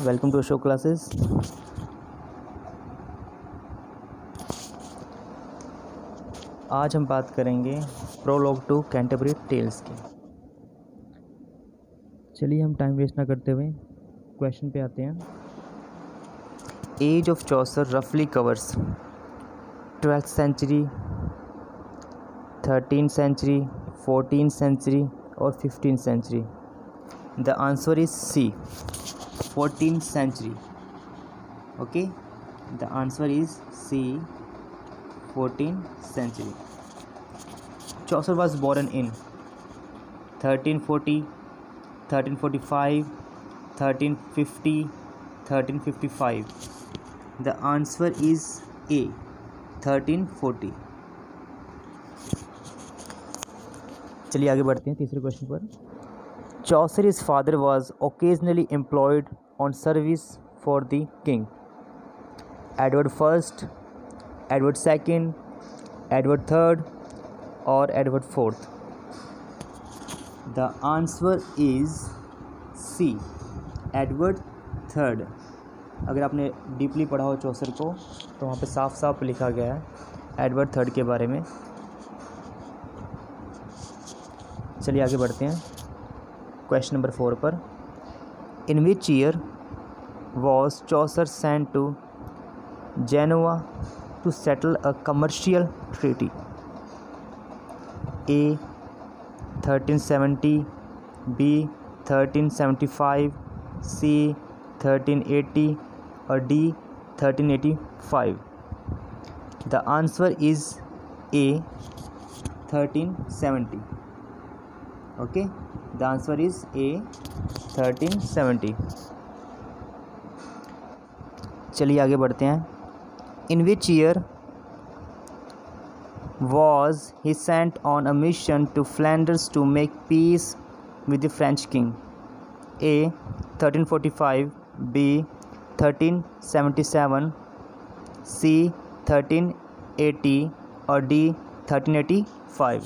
Welcome to show classes. आज हम बात करेंगे प्रोलॉग टू कैंटरबरी टेल्स की। चलिए हम टाइम वेस्ट ना करते हुए क्वेश्चन पे आते हैं। एज ऑफ चौसर रफली covers 12th century, 13th century, 14th century और 15th century. The answer is C, 14th century. Okay, the answer is C, 14th century. Chaucer was born in 1340, 1345, 1350, 1355. The answer is A, 1340. चलिए आगे बढ़ते हैं तीसरे question पर। Chaucer's father was occasionally employed on service for the king. Edward I, Edward II, Edward III or Edward IV. The answer is C, Edward III. अगर आपने deeply पढ़ा हो चौसर को तो वहाँ पे साफ साफ लिखा गया है एडवर्ड III के बारे में। चलिए आगे बढ़ते हैं क्वेश्चन नंबर 4 पर। In which year was Chaucer sent to Genoa to settle a commercial treaty? A, 1370, B, 1375, C, 1380 or D, 1385. The answer is A, 1370. Okay, the answer is A, 1370. चलिए आगे बढ़ते हैं। In which year was he sent on a mission to Flanders to make peace with the French king? A, 1345, B, 1377, C, 1380 और D, 1385.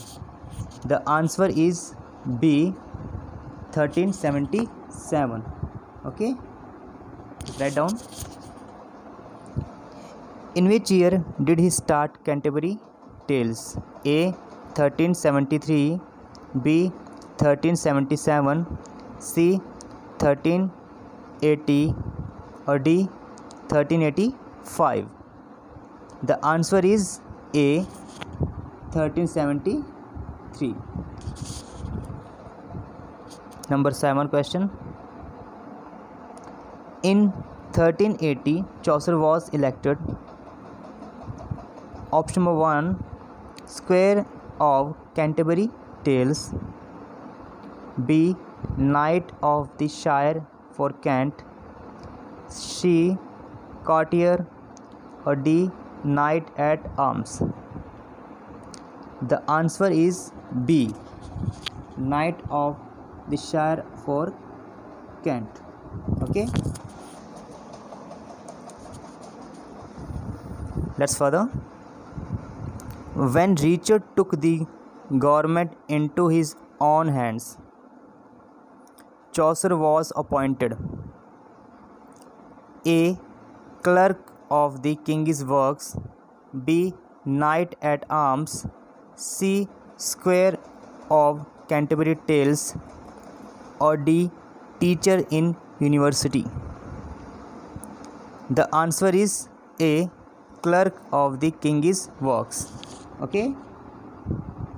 The answer is B, 1377. Okay, write down. In which year did he start Canterbury Tales? A, 1373, B, 1377, C, 1380 or D, 1385. The answer is A, 1373. Number 7 question. In 1380, Chaucer was elected option number 1 Squire of Canterbury Tales, B, Knight of the Shire for Kent, C, Courtier or D, Knight at Arms. The answer is B, Knight of the Shire for Kent. Okay, let's further. When Richard took the government into his own hands, Chaucer was appointed A, clerk of the king's works, B, knight at arms, C, squire of Canterbury Tales or D, teacher in university. The answer is A, clerk of the king's works. Okay,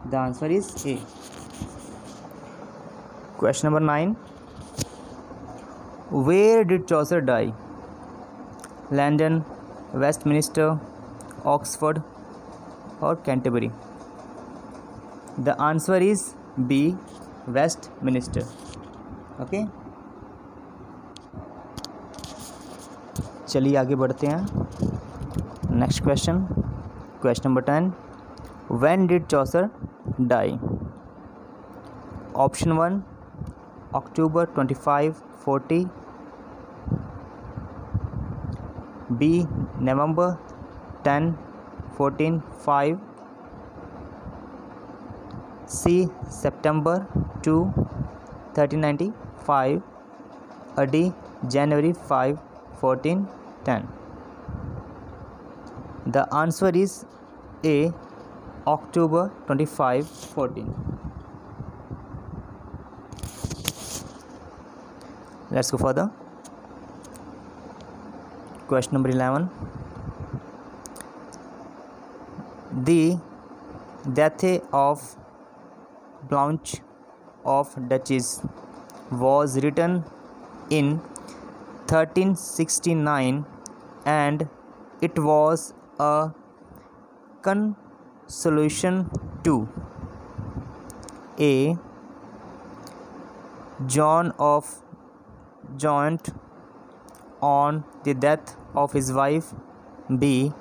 the answer is A. Question number 9. Where did Chaucer die? London, Westminster, Oxford or Canterbury? The answer is B, Westminster. Okay, चलिए आगे बढ़ते हैं। Next question, question number 10. When did Chaucer die? Option 1 October 25, 40, B, November 10, 1405, C, September 2, 1395 or D, January 5, 1410. The answer is A. October 25, 14. Let's go further. Question number 11. The death of Blanche of Duchess was written in 1369 and it was a consolation to A. John of Gaunt on the death of his wife, B.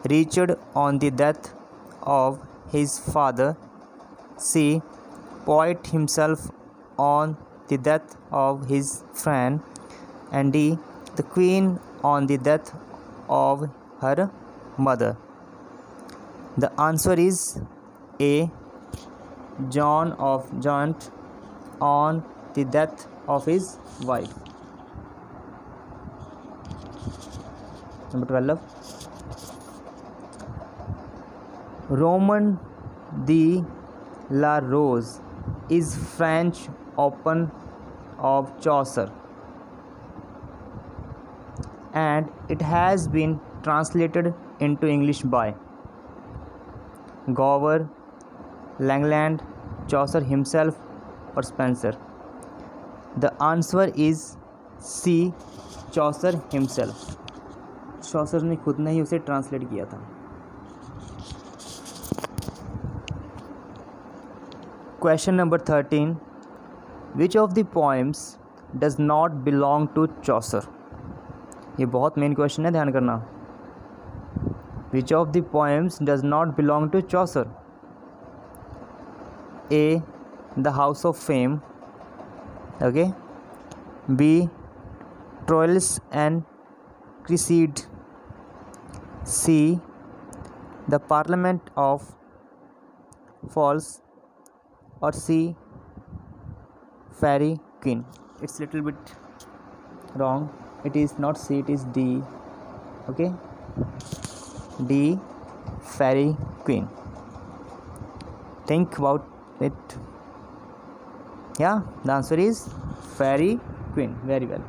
Richard on the death of his father, C. Poet himself on the death of his friend, and D. The Queen on the death of her mother. The answer is A. John of Gaunt on the death of his wife. Number 12. Roman de la Rose is French open of Chaucer, and it has been translated into English by Gower, Langland, Chaucer himself, or Spenser. The answer is C. Chaucer himself. Chaucer ने खुद ने ही उसे translate किया था. Question number 13. Which of the poems does not belong to Chaucer? ये बहुत main question है, ध्यान करना. Which of the poems does not belong to Chaucer? A. The House of Fame. Okay. B. Troilus and Cresside. C. The Parliament of Falls, or C. Fairy Queen. It's little bit wrong. It is not C, it is D. Okay, D. Fairy Queen. Think about it. Yeah, the answer is Fairy Queen. Very well.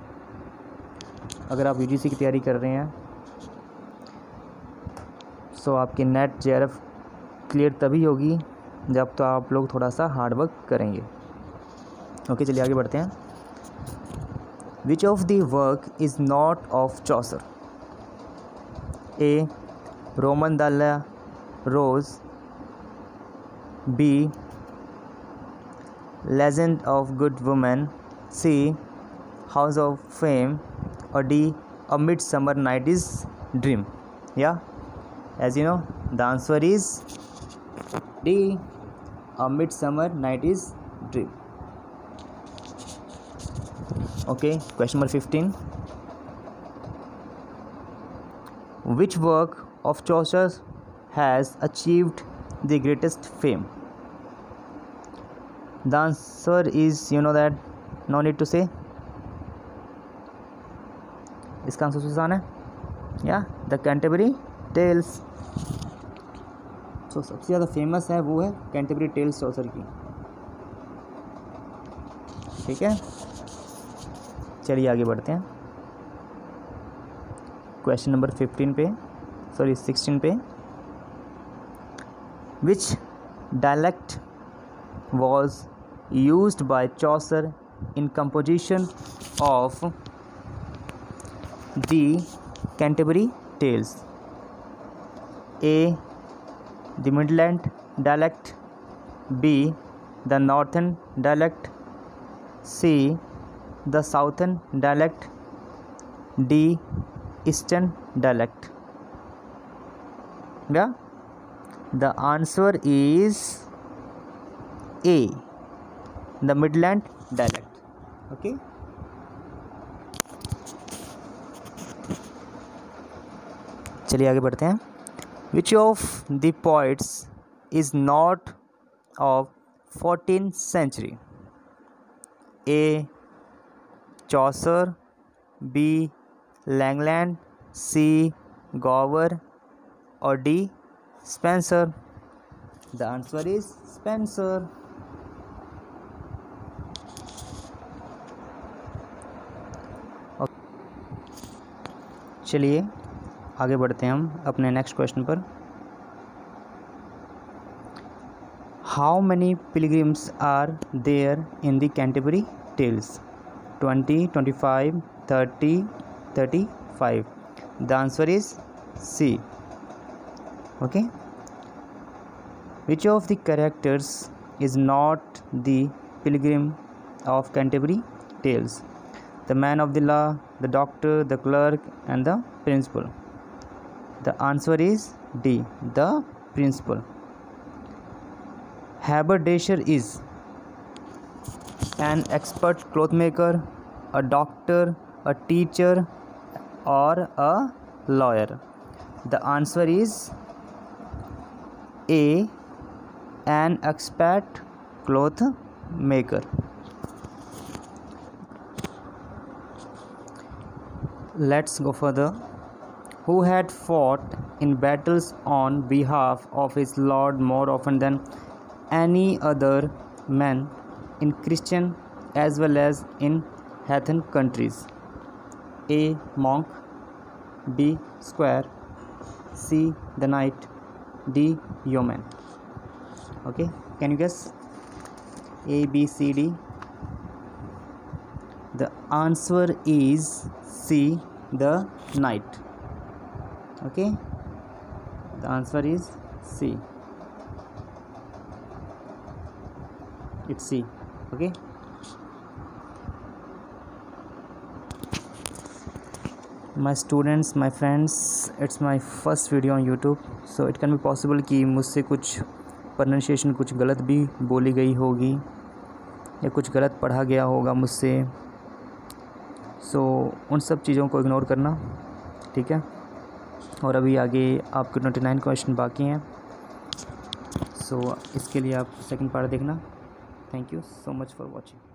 अगर आप UGC की तैयारी कर रहे हैं सो आपकी net JRF clear तभी होगी जब तो आप लोग थोड़ा सा हार्ड वर्क करेंगे. ओके, चलिए आगे बढ़ते हैं. Which of the work is not of Chaucer? A. Roman de la Rose. B. Legend of Good Women. C. House of Fame, or D. A Midsummer Night's Dream. Yeah, as you know, the answer is D. A Midsummer Night's Dream. Okay, question number 15. Which work of Chaucer has achieved the greatest fame? The answer is, you know that, no need to say. इसका answer Susan है या the Canterbury tales. तो सबसे ज़्यादा famous है वो है Canterbury tales चौसर की. ठीक है, चलिए आगे बढ़ते हैं. क्वेश्चन नंबर 16 पे. Which dialect was used by Chaucer in composition of The Canterbury Tales? A. The Midland dialect. B. The Northern dialect. C. The Southern dialect. D. Eastern dialect. Yeah, the answer is A. The Midland dialect. Okay. चलिए आगे बढ़ते हैं. Which of the poets is not of 14th century? A. Chaucer. B. Langland, C. Gower, or D. Spencer? The answer is Spencer. चलिए आगे बढ़ते हैं हम अपने नेक्स्ट क्वेश्चन पर. How many pilgrims are there in the Canterbury Tales? 20, 25, 30, 35. The answer is C. Okay. Which of the characters is not the pilgrim of Canterbury Tales? The man of the law, the doctor, the clerk, and the principal. The answer is D. The principal. Haberdasher is an expert clothmaker, a doctor, a teacher, or a lawyer. The answer is A. An expert cloth maker. Let's go further. Who had fought in battles on behalf of his lord more often than any other man in Christian as well as in heathen countries? A. Monk, B. Squire, C. the knight, D. yeoman. Okay, can you guess? A, B, C, D. The answer is C. the knight. Okay, the answer is C. It's C. Okay. My students, my friends, it's my first video on YouTube, so it can be possible कि मुझसे कुछ pronunciation कुछ गलत भी बोली गई होगी या कुछ गलत पढ़ा गया होगा मुझसे, सो उन सब चीज़ों को इग्नोर करना, ठीक है. और अभी आगे आपके 29 क्वेश्चन बाकी हैं, सो इसके लिए आप सेकंड पार्ट देखना. Thank you so much for watching.